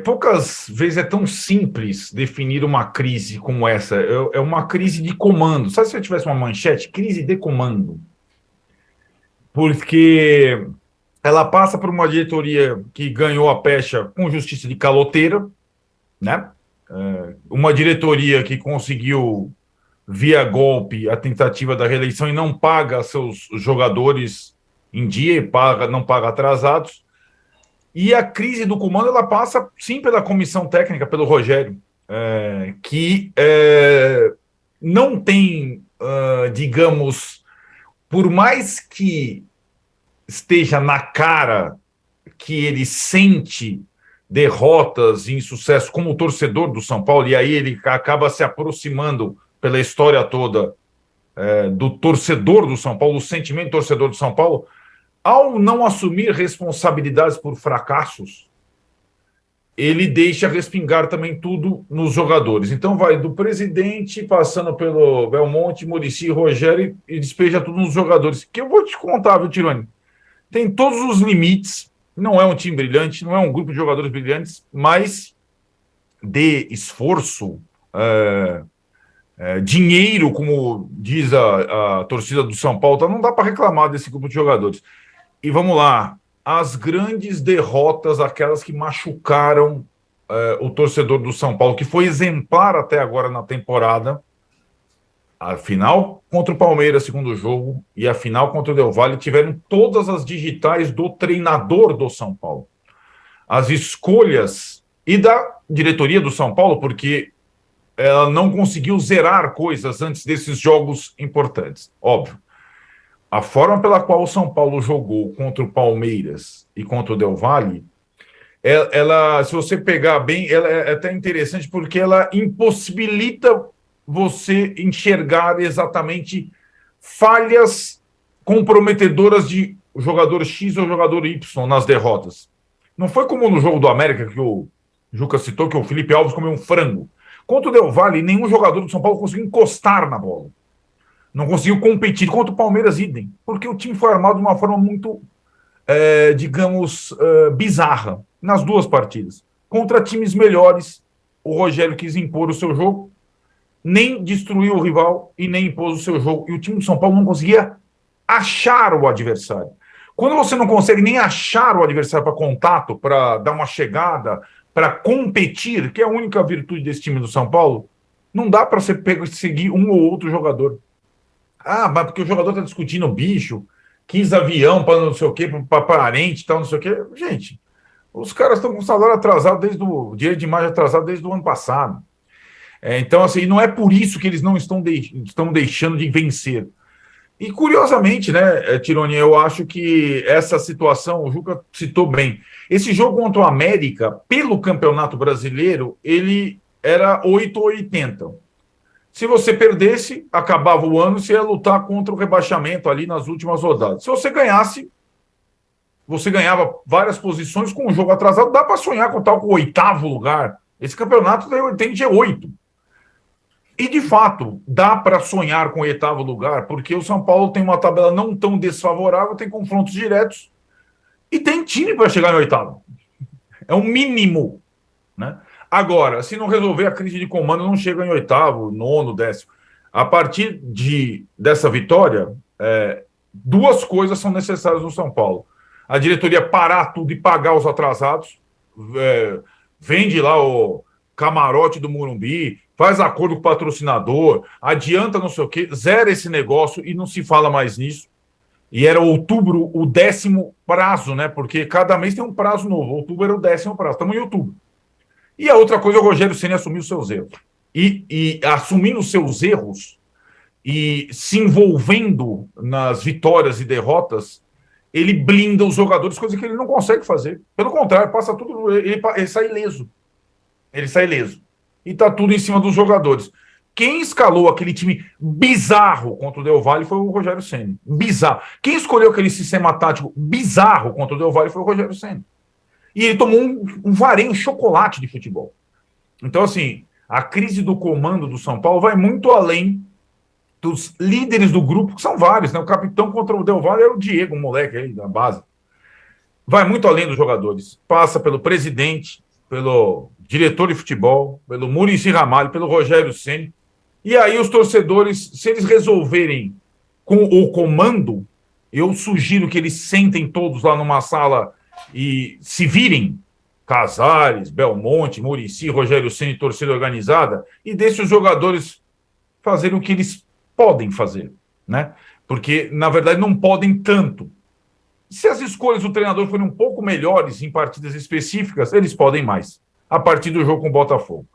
Poucas vezes é tão simples definir uma crise como essa. É uma crise de comando. Sabe se eu tivesse uma manchete? Crise de comando. Porque ela passa por uma diretoria que ganhou a pecha com justiça de caloteira, né? Uma diretoria que conseguiu, via golpe, a tentativa da reeleição e não paga seus jogadores em dia, não paga atrasados. E a crise do comando ela passa sim pela comissão técnica, pelo Rogério, que não tem, digamos, por mais que esteja na cara que ele sente derrotas e insucesso como torcedor do São Paulo, e aí ele acaba se aproximando pela história toda do torcedor do São Paulo, o sentimento torcedor do São Paulo, ao não assumir responsabilidades por fracassos, ele deixa respingar também tudo nos jogadores. Então vai do presidente, passando pelo Belmonte, Muricy, Rogério, e despeja tudo nos jogadores. Que eu vou te contar, viu, Tironi? Tem todos os limites, não é um time brilhante, não é um grupo de jogadores brilhantes, mas de esforço, dinheiro, como diz a torcida do São Paulo, tá, não dá para reclamar desse grupo de jogadores. E vamos lá, as grandes derrotas, aquelas que machucaram o torcedor do São Paulo, que foi exemplar até agora na temporada, a final contra o Palmeiras, segundo jogo, e a final contra o Del Valle, tiveram todas as digitais do treinador do São Paulo. As escolhas e da diretoria do São Paulo, porque ela não conseguiu zerar coisas antes desses jogos importantes. Óbvio. A forma pela qual o São Paulo jogou contra o Palmeiras e contra o Del Valle, se você pegar bem, ela é até interessante porque ela impossibilita você enxergar exatamente falhas comprometedoras de jogador X ou jogador Y nas derrotas. Não foi como no jogo do América, que o Juca citou, que o Felipe Alves comeu um frango. Contra o Del Valle, nenhum jogador do São Paulo conseguiu encostar na bola. Não conseguiu competir. Contra o Palmeiras, idem. Porque o time foi armado de uma forma muito, digamos, bizarra nas duas partidas. Contra times melhores, o Rogério quis impor o seu jogo, nem destruiu o rival e nem impôs o seu jogo. E o time do São Paulo não conseguia achar o adversário. Quando você não consegue nem achar o adversário para contato, para dar uma chegada, para competir, que é a única virtude desse time do São Paulo, não dá para você seguir um ou outro jogador. Ah, mas porque o jogador está discutindo bicho, quis avião para não sei o quê, para parente e tal, não sei o quê. Gente, os caras estão com salário atrasado desde o direito de imagem atrasado desde o ano passado. Então, assim, não é por isso que eles não estão deixando de vencer. E, curiosamente, né, Tironi, eu acho que essa situação, o Juca citou bem, esse jogo contra o América, pelo Campeonato Brasileiro, ele era 8 ou 80. Se você perdesse, acabava o ano, você ia lutar contra o rebaixamento ali nas últimas rodadas. Se você ganhasse, você ganhava várias posições com o jogo atrasado, dá para sonhar com tal com o oitavo lugar. Esse campeonato tem G8. E, de fato, dá para sonhar com o oitavo lugar, porque o São Paulo tem uma tabela não tão desfavorável, tem confrontos diretos e tem time para chegar em oitavo. É o mínimo, né? Agora, se não resolver a crise de comando, não chega em oitavo, nono, décimo. A partir dessa vitória, duas coisas são necessárias no São Paulo. A diretoria parar tudo e pagar os atrasados, vende lá o camarote do Morumbi, faz acordo com o patrocinador, adianta não sei o quê, zera esse negócio e não se fala mais nisso. E era outubro o 10º prazo, né? Porque cada mês tem um prazo novo. Outubro era o 10º prazo. Estamos em outubro. E a outra coisa é o Rogério Ceni assumir os seus erros. E assumindo os seus erros e se envolvendo nas vitórias e derrotas, ele blinda os jogadores, coisa que ele não consegue fazer. Pelo contrário, passa tudo. Ele sai ileso. Ele sai ileso. E tá tudo em cima dos jogadores. Quem escalou aquele time bizarro contra o Del Valle foi o Rogério Ceni. Bizarro. Quem escolheu aquele sistema tático bizarro contra o Del Valle foi o Rogério Ceni. E ele tomou um vareio, um chocolate de futebol. Então, assim, a crise do comando do São Paulo vai muito além dos líderes do grupo, que são vários, né? O capitão contra o Del Valle era o Diego, um moleque aí da base. vai muito além dos jogadores. Passa pelo presidente, pelo diretor de futebol, pelo Muricy Ramalho, pelo Rogério Ceni. E aí os torcedores, se eles resolverem com o comando, eu sugiro que eles sentem todos lá numa sala e se virem. Casares, Belmonte, Muricy, Rogério Ceni, torcida organizada, e deixe os jogadores fazerem o que eles podem fazer, né? Porque, na verdade, não podem tanto. Se as escolhas do treinador forem um pouco melhores em partidas específicas, eles podem mais. A partir do jogo com o Botafogo.